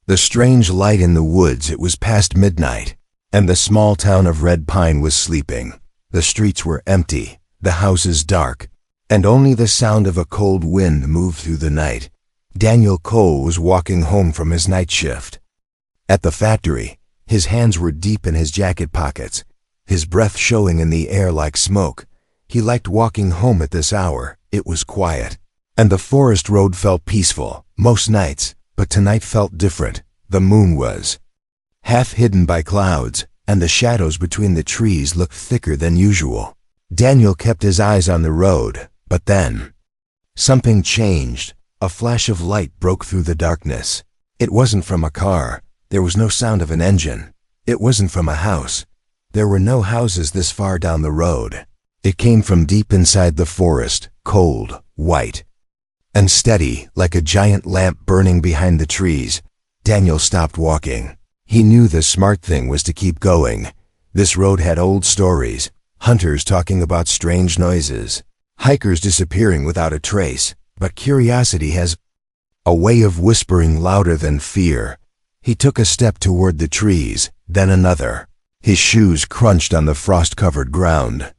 The strange light in the woods, it was past midnight, and the small town of Red Pine was sleeping. The streets were empty, the houses dark, and only the sound of a cold wind moved through the night. Daniel Cole was walking home from his night shift. At the factory, his hands were deep in his jacket pockets, his breath showing in the air like smoke. He liked walking home at this hour. It was quiet, and the forest road felt peaceful, most nights, but tonight felt different. The moon was half hidden by clouds, and the shadows between the trees looked thicker than usual. Daniel kept his eyes on the road, but then something changed. A flash of light broke through the darkness. It wasn't from a car. There was no sound of an engine. It wasn't from a house. There were no houses this far down the road. It came from deep inside the forest, cold, white, and steady, like a giant lamp burning behind the trees. Daniel stopped walking. He knew the smart thing was to keep going. This road had old stories, hunters talking about strange noises, hikers disappearing without a trace. But curiosity has a way of whispering louder than fear. He took a step toward the trees, then another. His shoes crunched on the frost-covered ground,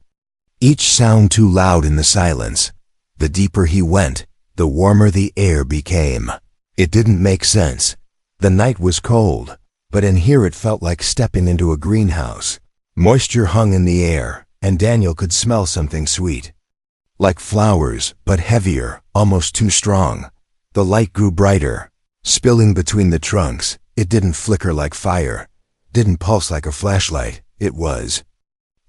each sound too loud in the silence. The deeper he went, the warmer the air became. It didn't make sense. The night was cold, but in here it felt like stepping into a greenhouse. Moisture hung in the air, and Daniel could smell something sweet. Like flowers, but heavier, almost too strong. The light grew brighter, spilling between the trunks. It didn't flicker like fire, didn't pulse like a flashlight. It was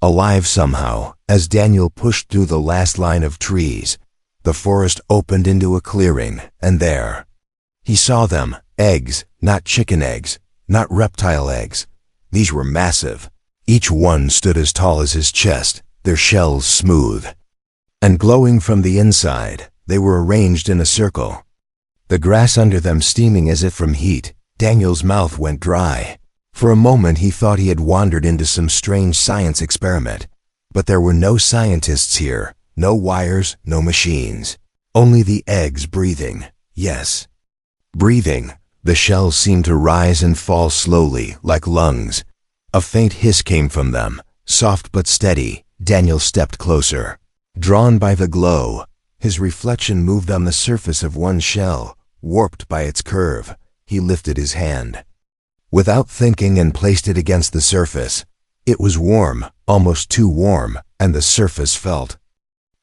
alive somehow. As Daniel pushed through the last line of trees, the forest opened into a clearing, and there he saw them. Eggs, not chicken eggs, not reptile eggs. These were massive. Each one stood as tall as his chest, their shells smooth and glowing from the inside. They were arranged in a circle, the grass under them steaming as if from heat. Daniel's mouth went dry. For a moment he thought he had wandered into some strange science experiment. But there were no scientists here, no wires, no machines. Only the eggs breathing. Yes, breathing. The shells seemed to rise and fall slowly, like lungs. A faint hiss came from them, soft but steady. Daniel stepped closer. Drawn by the glow, his reflection moved on the surface of one shell, warped by its curve. He lifted his hand without thinking and placed it against the surface. It was warm, almost too warm, and the surface felt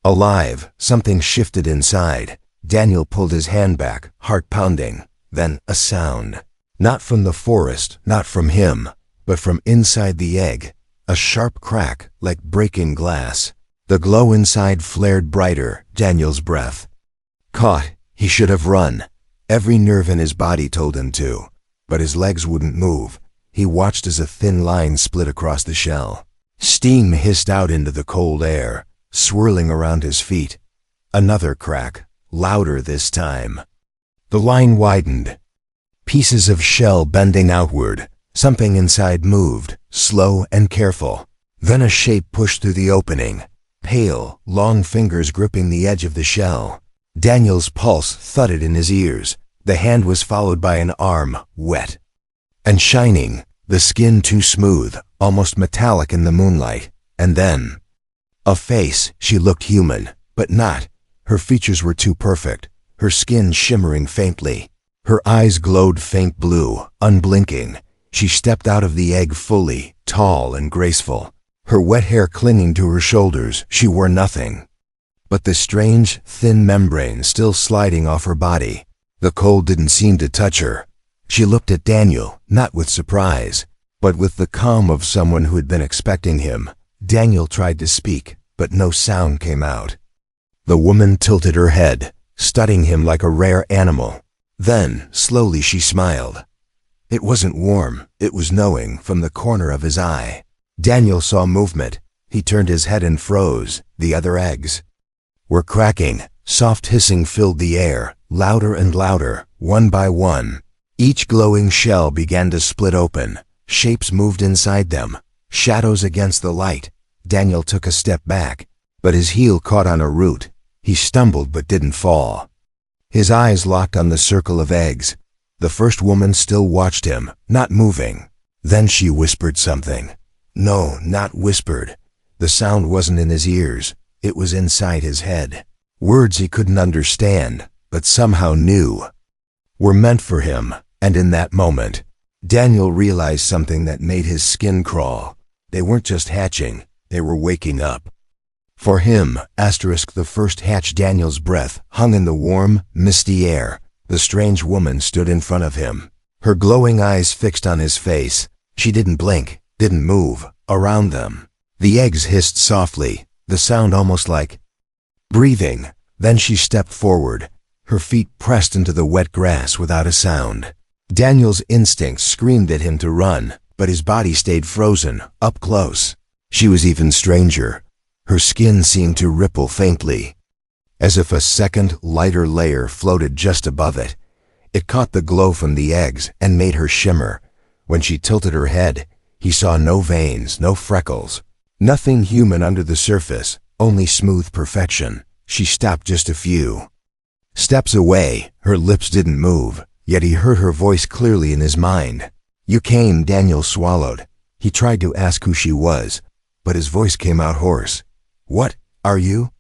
alive. Something shifted inside. Daniel pulled his hand back, heart pounding. Then a sound. Not from the forest, not from him, but from inside the egg. A sharp crack, like breaking glass. The glow inside flared brighter. Daniel's breath caught. He should have run. Every nerve in his body told him to, but his legs wouldn't move. He watched as a thin line split across the shell. Steam hissed out into the cold air, swirling around his feet. Another crack, louder this time. The line widened. Pieces of shell bending outward. Something inside moved, slow and careful. Then a shape pushed through the opening. Pale, long fingers gripping the edge of the shell. Daniel's pulse thudded in his ears. The hand was followed by an arm, wet and shining, the skin too smooth, almost metallic in the moonlight. And then a face. She looked human, but not. Her features were too perfect, her skin shimmering faintly. Her eyes glowed faint blue, unblinking. She stepped out of the egg fully, tall and graceful. Her wet hair clinging to her shoulders. She wore nothing but the strange, thin membrane still sliding off her body. The cold didn't seem to touch her. She looked at Daniel, not with surprise, but with the calm of someone who had been expecting him. Daniel tried to speak, but no sound came out. The woman tilted her head, studying him like a rare animal. Then, slowly she smiled. It wasn't warm, it was knowing, from the corner of his eye. Daniel saw movement. He turned his head and froze. The other eggs were cracking. Soft hissing filled the air, louder and louder, one by one. Each glowing shell began to split open. Shapes moved inside them, shadows against the light. Daniel took a step back, but his heel caught on a root. He stumbled but didn't fall. His eyes locked on the circle of eggs. The first woman still watched him, not moving. Then she whispered something. No, not whispered. The sound wasn't in his ears. It was inside his head. Words he couldn't understand, but somehow knew, were meant for him. And in that moment, Daniel realized something that made his skin crawl. They weren't just hatching, they were waking up. For him, the first hatch, Daniel's breath hung in the warm, misty air. The strange woman stood in front of him, her glowing eyes fixed on his face. She didn't blink, didn't move. Around them, the eggs hissed softly, the sound almost like breathing. Then she stepped forward, her feet pressed into the wet grass without a sound. Daniel's instincts screamed at him to run, but his body stayed frozen, up close. She was even stranger. Her skin seemed to ripple faintly, as if a second, lighter layer floated just above it. It caught the glow from the eggs and made her shimmer. When she tilted her head, he saw no veins, no freckles, nothing human under the surface, only smooth perfection. She stopped just a few steps away. Her lips didn't move, yet he heard her voice clearly in his mind. You came, Daniel swallowed. He tried to ask who she was, but his voice came out hoarse. What are you?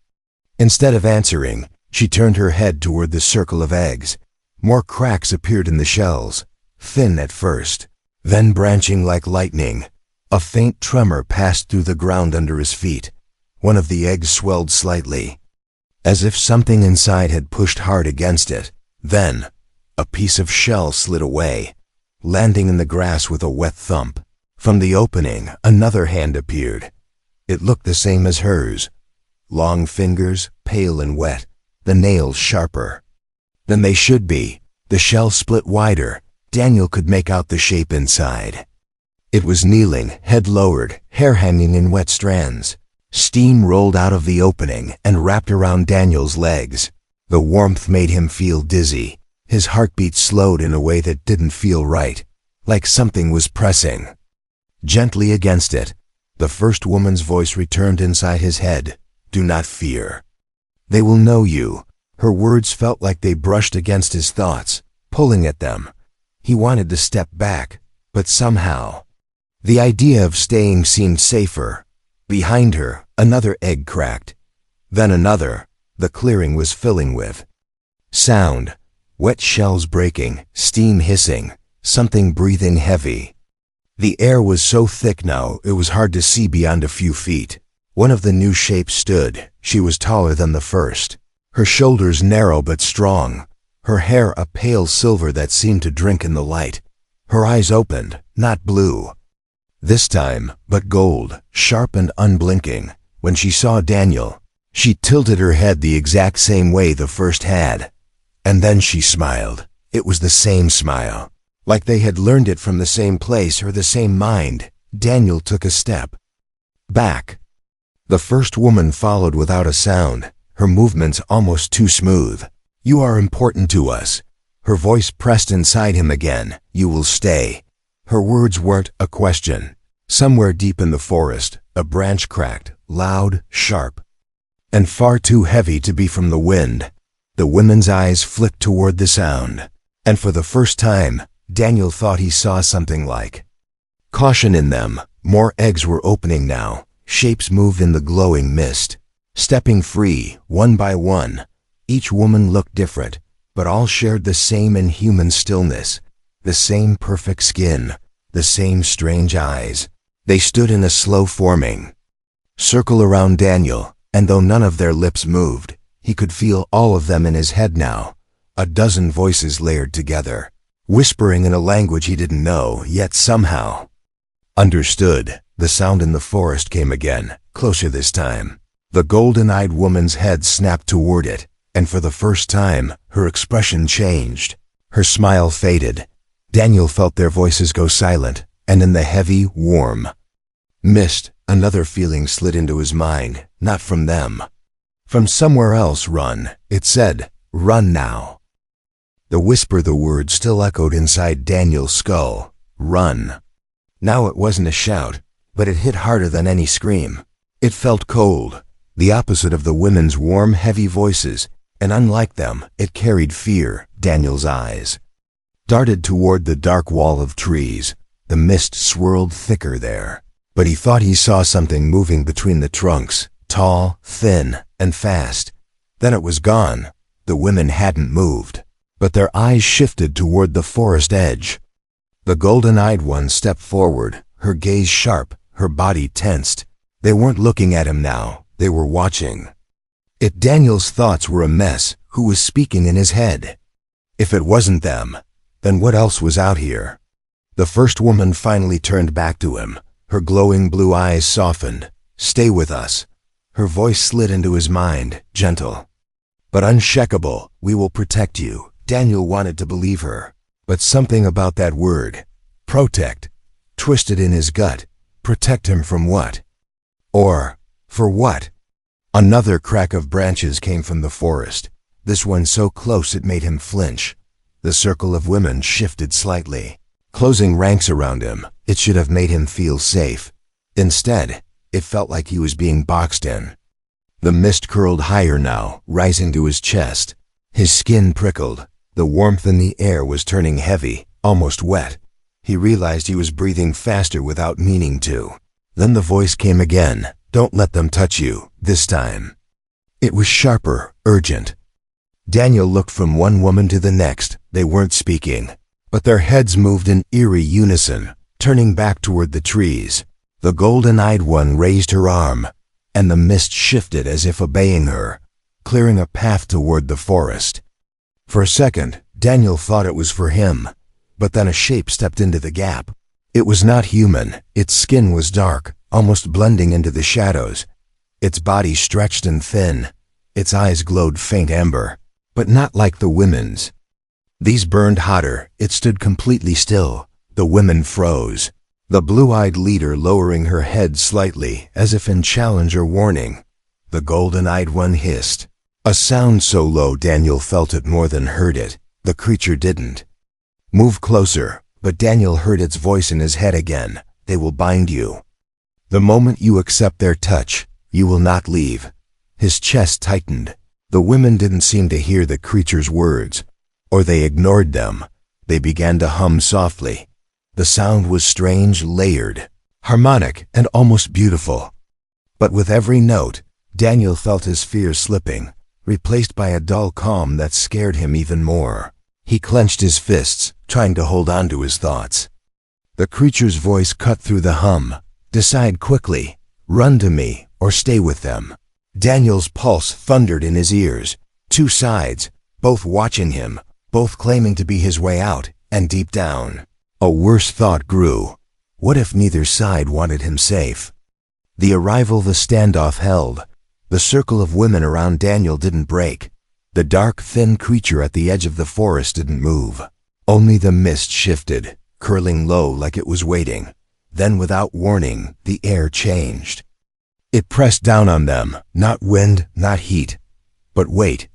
Instead of answering, she turned her head toward the circle of eggs. More cracks appeared in the shells, thin at first, then branching like lightning. A faint tremor passed through the ground under his feet. One of the eggs swelled slightly, as if something inside had pushed hard against it. Then, a piece of shell slid away, landing in the grass with a wet thump. From the opening, another hand appeared. It looked the same as hers. Long fingers, pale and wet, the nails sharper than they should be. The shell split wider. Daniel could make out the shape inside. It was kneeling, head lowered, hair hanging in wet strands. Steam rolled out of the opening and wrapped around Daniel's legs. The warmth made him feel dizzy. His heartbeat slowed in a way that didn't feel right, like something was pressing gently against it. The first woman's voice returned inside his head. Do not fear. They will know you. Her words felt like they brushed against his thoughts, pulling at them. He wanted to step back, but somehow, the idea of staying seemed safer. Behind her, another egg cracked. Then another. The clearing was filling with sound. Wet shells breaking, steam hissing, something breathing heavy. The air was so thick now it was hard to see beyond a few feet. One of the new shapes stood. She was taller than the first. Her shoulders narrow but strong. Her hair a pale silver that seemed to drink in the light. Her eyes opened, not blue this time, but gold, sharp and unblinking. When she saw Daniel, she tilted her head the exact same way the first had. And then she smiled. It was the same smile, like they had learned it from the same place or the same mind. Daniel took a step back. The first woman followed without a sound, her movements almost too smooth. You are important to us. Her voice pressed inside him again. You will stay. Her words weren't a question. Somewhere deep in the forest, a branch cracked, loud, sharp, and far too heavy to be from the wind. The women's eyes flicked toward the sound, and for the first time, Daniel thought he saw something like caution in them. More eggs were opening now. Shapes moved in the glowing mist, stepping free, one by one. Each woman looked different, but all shared the same inhuman stillness, the same perfect skin, the same strange eyes. They stood in a slow forming circle around Daniel, and though none of their lips moved, he could feel all of them in his head now. A dozen voices layered together, whispering in a language he didn't know, yet somehow understood. The sound in the forest came again, closer this time. The golden-eyed woman's head snapped toward it, and for the first time, her expression changed. Her smile faded. Daniel felt their voices go silent, and in the heavy, warm mist, another feeling slid into his mind, not from them. From somewhere else. Run, it said. Run now. The word still echoed inside Daniel's skull. Run. Now it wasn't a shout, but it hit harder than any scream. It felt cold, the opposite of the women's warm, heavy voices, and unlike them, it carried fear. Daniel's eyes darted toward the dark wall of trees. The mist swirled thicker there, but he thought he saw something moving between the trunks, tall, thin, and fast. Then it was gone. The women hadn't moved, but their eyes shifted toward the forest edge. The golden-eyed one stepped forward, her gaze sharp, her body tensed. They weren't looking at him now, they were watching. If Daniel's thoughts were a mess, who was speaking in his head? If it wasn't them, then what else was out here? The first woman finally turned back to him. Her glowing blue eyes softened. "Stay with us." Her voice slid into his mind, gentle, but unshakable. "We will protect you." Daniel wanted to believe her, but something about that word, protect, twisted in his gut. Protect him from what? Or, for what? Another crack of branches came from the forest, this one so close it made him flinch. The circle of women shifted slightly, closing ranks around him. It should have made him feel safe. Instead, it felt like he was being boxed in. The mist curled higher now, rising to his chest. His skin prickled. The warmth in the air was turning heavy, almost wet. He realized he was breathing faster without meaning to. Then the voice came again. "Don't let them touch you, this time." It was sharper, urgent. Daniel looked from one woman to the next. They weren't speaking, but their heads moved in eerie unison, turning back toward the trees. The golden-eyed one raised her arm, and the mist shifted as if obeying her, clearing a path toward the forest. For a second, Daniel thought it was for him, but then a shape stepped into the gap. It was not human. Its skin was dark, almost blending into the shadows. Its body stretched and thin. Its eyes glowed faint amber, but not like the women's. These burned hotter. It stood completely still. The women froze, the blue-eyed leader lowering her head slightly, as if in challenge or warning. The golden-eyed one hissed, a sound so low Daniel felt it more than heard it. The creature didn't. "Move closer," but Daniel heard its voice in his head again. "They will bind you. The moment you accept their touch, you will not leave." His chest tightened. The women didn't seem to hear the creature's words, or they ignored them. They began to hum softly. The sound was strange, layered, harmonic, and almost beautiful. But with every note, Daniel felt his fear slipping, replaced by a dull calm that scared him even more. He clenched his fists, trying to hold on to his thoughts. The creature's voice cut through the hum. "Decide quickly. Run to me, or stay with them." Daniel's pulse thundered in his ears. Two sides, both watching him, both claiming to be his way out, and deep down, a worse thought grew. What if neither side wanted him safe? The standoff held. The circle of women around Daniel didn't break. The dark, thin creature at the edge of the forest didn't move. Only the mist shifted, curling low like it was waiting. Then, without warning, the air changed. It pressed down on them, not wind, not heat. But wait,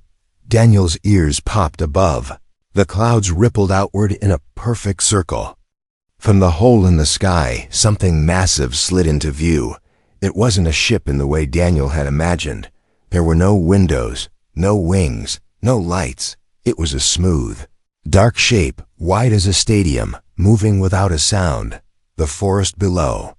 Daniel's ears popped above. The clouds rippled outward in a perfect circle. From the hole in the sky, something massive slid into view. It wasn't a ship in the way Daniel had imagined. There were no windows, no wings, no lights. It was a smooth, dark shape, wide as a stadium, moving without a sound. The forest below,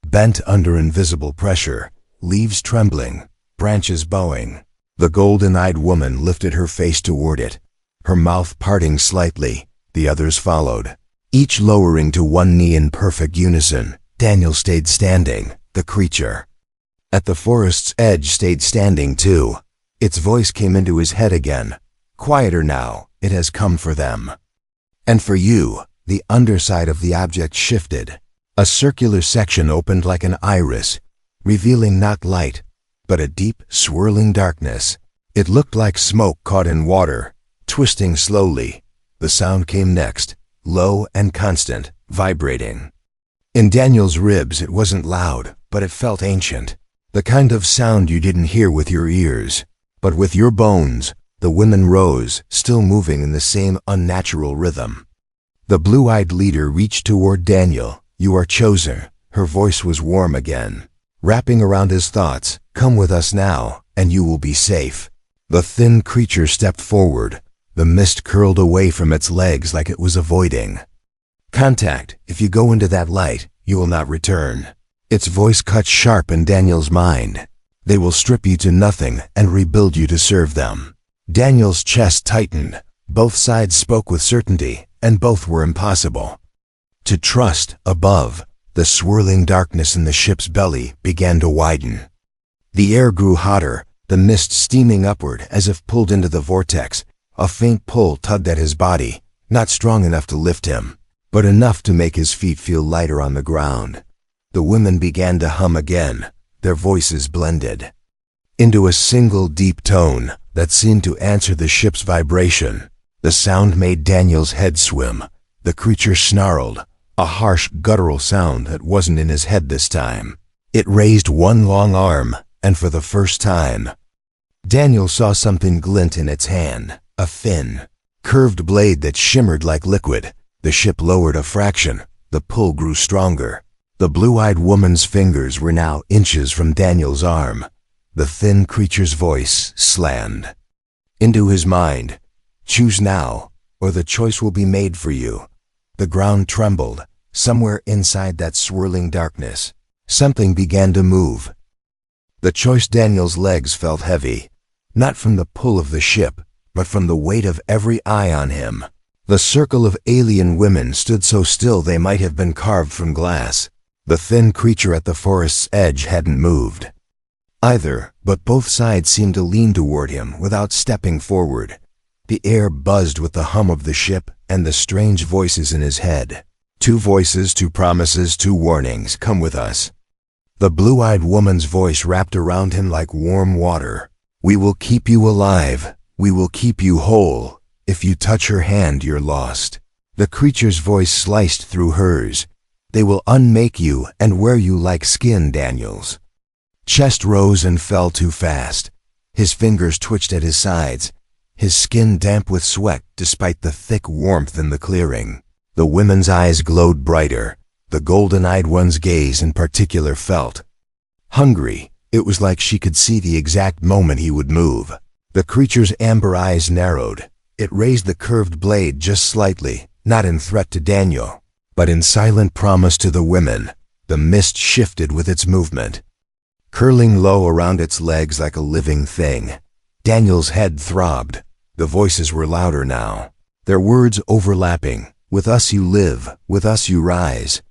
bent under invisible pressure, leaves trembling, branches bowing. The golden-eyed woman lifted her face toward it, her mouth parting slightly. The others followed, each lowering to one knee in perfect unison. Daniel stayed standing. The creature at the forest's edge stayed standing too. Its voice came into his head again. "Quieter now. It has come for them. And for you." The underside of the object shifted. A circular section opened like an iris, revealing not light, but a deep, swirling darkness. It looked like smoke caught in water, twisting slowly. The sound came next, low and constant, vibrating. In Daniel's ribs it wasn't loud, but it felt ancient. The kind of sound you didn't hear with your ears, but with your bones. The women rose, still moving in the same unnatural rhythm. The blue-eyed leader reached toward Daniel. "You are chosen." Her voice was warm again, wrapping around his thoughts. "Come with us now, and you will be safe." The thin creature stepped forward, The mist curled away from its legs like it was avoiding contact. If you go into that light, you will not return. Its voice cut sharp in Daniel's mind. They will strip you to nothing and rebuild you to serve them. Daniel's chest tightened. Both sides spoke with certainty, and both were impossible. To trust. Above, the swirling darkness in the ship's belly began to widen. The air grew hotter, the mist steaming upward as if pulled into the vortex. A faint pull tugged at his body, not strong enough to lift him, but enough to make his feet feel lighter on the ground. The women began to hum again, their voices blended into a single deep tone that seemed to answer the ship's vibration. The sound made Daniel's head swim. The creature snarled, a harsh, guttural sound that wasn't in his head this time. It raised one long arm, and for the first time, Daniel saw something glint in its hand, a thin, curved blade that shimmered like liquid. The ship lowered a fraction. The pull grew stronger. The blue-eyed woman's fingers were now inches from Daniel's arm. The thin creature's voice slammed into his mind. Choose now, or the choice will be made for you. The ground trembled. Somewhere inside that swirling darkness, something began to move. The choice. Daniel's legs felt heavy, not from the pull of the ship, but from the weight of every eye on him. The circle of alien women stood so still they might have been carved from glass. The thin creature at the forest's edge hadn't moved either, but both sides seemed to lean toward him without stepping forward. The air buzzed with the hum of the ship and the strange voices in his head. 2 voices, 2 promises, 2 warnings. Come with us. The blue-eyed woman's voice wrapped around him like warm water. We will keep you alive. We will keep you whole. If you touch her hand, you're lost. The creature's voice sliced through hers. They will unmake you and wear you like skin. Daniel's chest rose and fell too fast. His fingers twitched at his sides, his skin damp with sweat despite the thick warmth in the clearing. The women's eyes glowed brighter. The golden-eyed one's gaze in particular felt hungry. It was like she could see the exact moment he would move. The creature's amber eyes narrowed. It raised the curved blade just slightly, not in threat to Daniel, but in silent promise to the women. The mist shifted with its movement, curling low around its legs like a living thing. Daniel's head throbbed. The voices were louder now, their words overlapping. With us you live, with us you rise.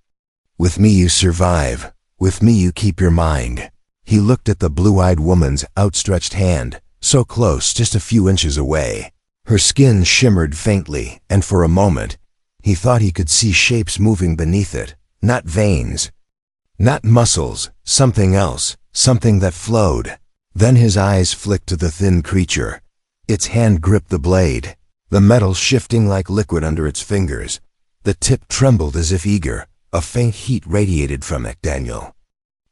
With me you survive, with me you keep your mind. He looked at the blue-eyed woman's outstretched hand, so close, just a few inches away. Her skin shimmered faintly, and for a moment, he thought he could see shapes moving beneath it. Not veins, not muscles, something else, something that flowed. Then his eyes flicked to the thin creature. Its hand gripped the blade, the metal shifting like liquid under its fingers. The tip trembled as if eager. A faint heat radiated from it. Daniel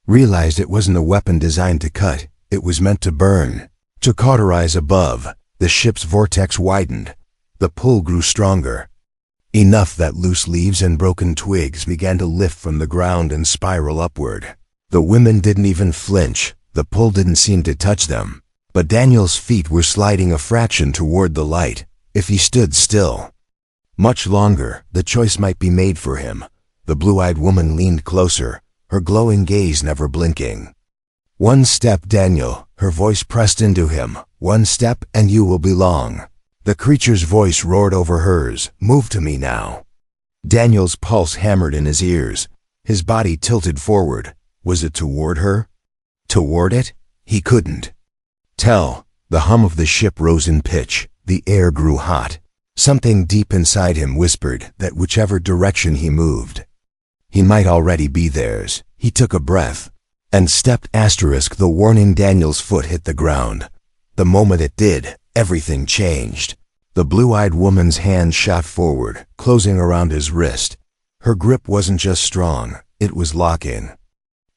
realized it wasn't a weapon designed to cut. It was meant to burn, to cauterize. Above, the ship's vortex widened. The pull grew stronger, enough that loose leaves and broken twigs began to lift from the ground and spiral upward. The women didn't even flinch. The pull didn't seem to touch them. But Daniel's feet were sliding a fraction toward the light. If he stood still much longer, the choice might be made for him. The blue-eyed woman leaned closer, her glowing gaze never blinking. One step, Daniel, her voice pressed into him. One step and you will belong. The creature's voice roared over hers. Move to me now. Daniel's pulse hammered in his ears. His body tilted forward. Was it toward her? Toward it? He couldn't tell. The hum of the ship rose in pitch. The air grew hot. Something deep inside him whispered that whichever direction he moved, he might already be theirs. He took a breath and stepped. The warning. Daniel's foot hit the ground. The moment it did, everything changed. The blue-eyed woman's hand shot forward, closing around his wrist. Her grip wasn't just strong, it was locking.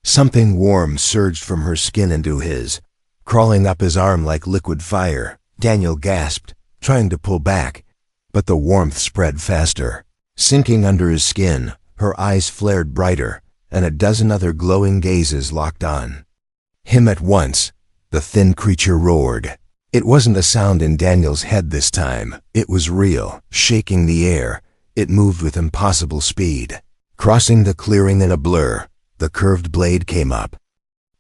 Something warm surged from her skin into his, crawling up his arm like liquid fire. Daniel gasped, trying to pull back, but the warmth spread faster. Sinking under his skin, her eyes flared brighter, and a dozen other glowing gazes locked on him at once. The thin creature roared. It wasn't a sound in Daniel's head this time. It was real, shaking the air. It moved with impossible speed. Crossing the clearing in a blur, the curved blade came up.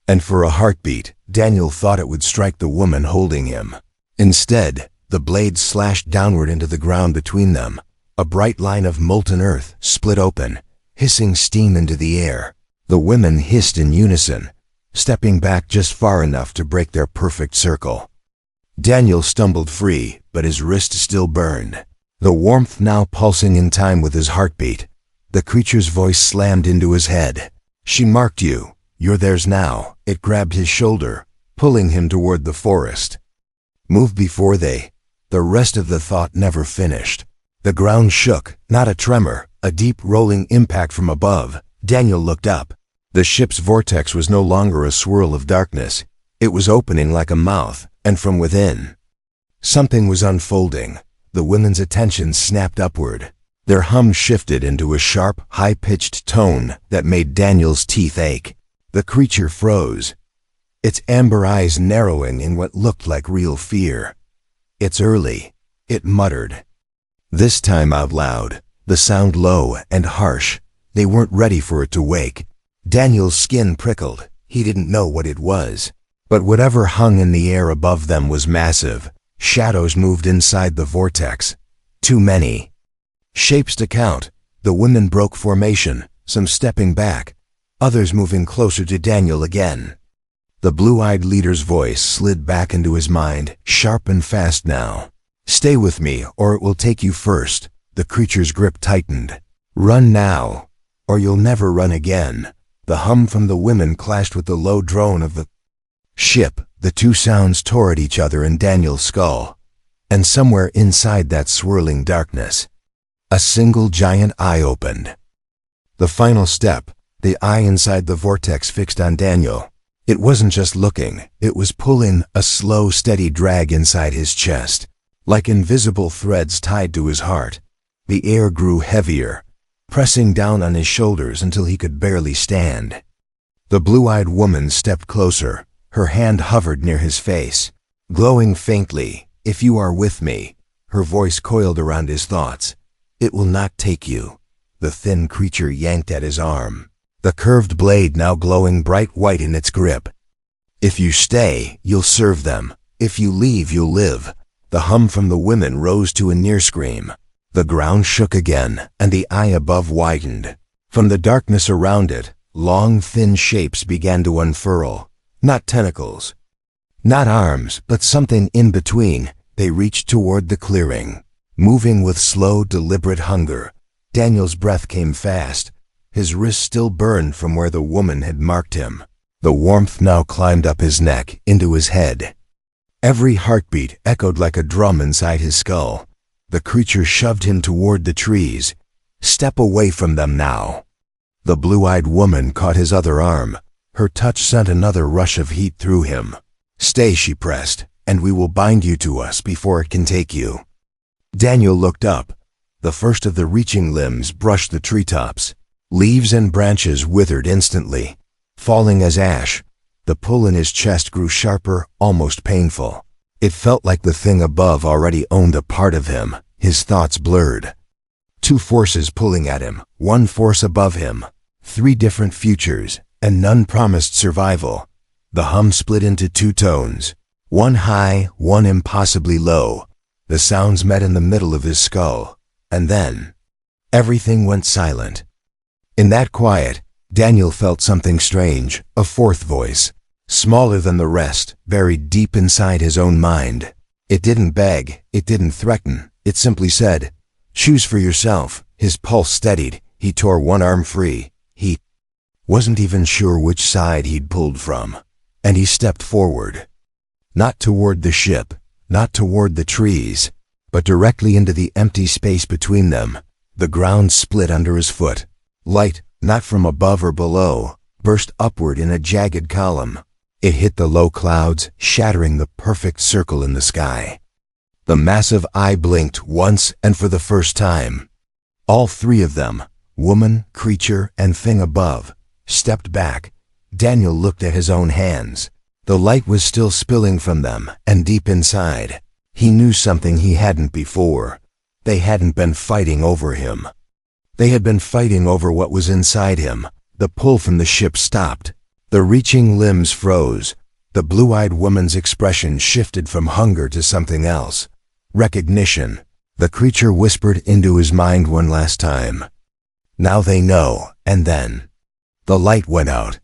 And for a heartbeat, Daniel thought it would strike the woman holding him. Instead, the blade slashed downward into the ground between them. A bright line of molten earth split open, hissing steam into the air. The women hissed in unison, stepping back just far enough to break their perfect circle. Daniel stumbled free, but his wrist still burned. The warmth now pulsing in time with his heartbeat. The creature's voice slammed into his head. "She marked you. You're theirs now." It grabbed his shoulder, pulling him toward the forest. Move before they. The rest of the thought never finished. The ground shook, not a tremor, a deep rolling impact from above. Daniel looked up. The ship's vortex was no longer a swirl of darkness. It was opening like a mouth, and from within, something was unfolding. The women's attention snapped upward. Their hum shifted into a sharp, high-pitched tone that made Daniel's teeth ache. The creature froze, its amber eyes narrowing in what looked like real fear. "It's early," it muttered. This time out loud, the sound low and harsh. They weren't ready for it to wake. Daniel's skin prickled. He didn't know what it was. But whatever hung in the air above them was massive. Shadows moved inside the vortex. Too many. Shapes to count. The women broke formation, some stepping back, others moving closer to Daniel again. The blue-eyed leader's voice slid back into his mind, sharp and fast now. "Stay with me, or it will take you first." The creature's grip tightened. "Run now, or you'll never run again." The hum from the women clashed with the low drone of the ship. The two sounds tore at each other in Daniel's skull. And somewhere inside that swirling darkness, a single giant eye opened. The final step, the eye inside the vortex fixed on Daniel. It wasn't just looking, it was pulling, a slow, steady drag inside his chest, like invisible threads tied to his heart. The air grew heavier, pressing down on his shoulders until he could barely stand. The blue-eyed woman stepped closer. Her hand hovered near his face, glowing faintly. "If you are with me." Her voice coiled around his thoughts. "It will not take you." The thin creature yanked at his arm, the curved blade now glowing bright white in its grip. "If you stay, you'll serve them. If you leave, you'll live." The hum from the women rose to a near scream. The ground shook again, and the eye above widened. From the darkness around it, long, thin shapes began to unfurl. Not tentacles, not arms, but something in between. They reached toward the clearing, moving with slow, deliberate hunger. Daniel's breath came fast. His wrist still burned from where the woman had marked him. The warmth now climbed up his neck, into his head. Every heartbeat echoed like a drum inside his skull. The creature shoved him toward the trees. "Step away from them now." The blue-eyed woman caught his other arm. Her touch sent another rush of heat through him. "Stay," she pressed, "and we will bind you to us before it can take you." Daniel looked up. The first of the reaching limbs brushed the treetops. Leaves and branches withered instantly, falling as ash. The pull in his chest grew sharper, almost painful. It felt like the thing above already owned a part of him. His thoughts blurred. Two forces pulling at him, one force above him. Three different futures, and none promised survival. The hum split into two tones, one high, one impossibly low. The sounds met in the middle of his skull, and then everything went silent. In that quiet, Daniel felt something strange, a fourth voice, smaller than the rest, buried deep inside his own mind. It didn't beg, it didn't threaten, it simply said, "Choose for yourself." His pulse steadied. He tore one arm free. He wasn't even sure which side he'd pulled from, and he stepped forward. Not toward the ship, not toward the trees, but directly into the empty space between them. The ground split under his foot. Light, not from above or below, burst upward in a jagged column. It hit the low clouds, shattering the perfect circle in the sky. The massive eye blinked once, and for the first time. All three of them, woman, creature, and thing above, stepped back. Daniel looked at his own hands. The light was still spilling from them, and deep inside, he knew something he hadn't before. They hadn't been fighting over him. They had been fighting over what was inside him. The pull from the ship stopped. The reaching limbs froze. The blue-eyed woman's expression shifted from hunger to something else. Recognition. The creature whispered into his mind one last time. Now they know, and then. The light went out,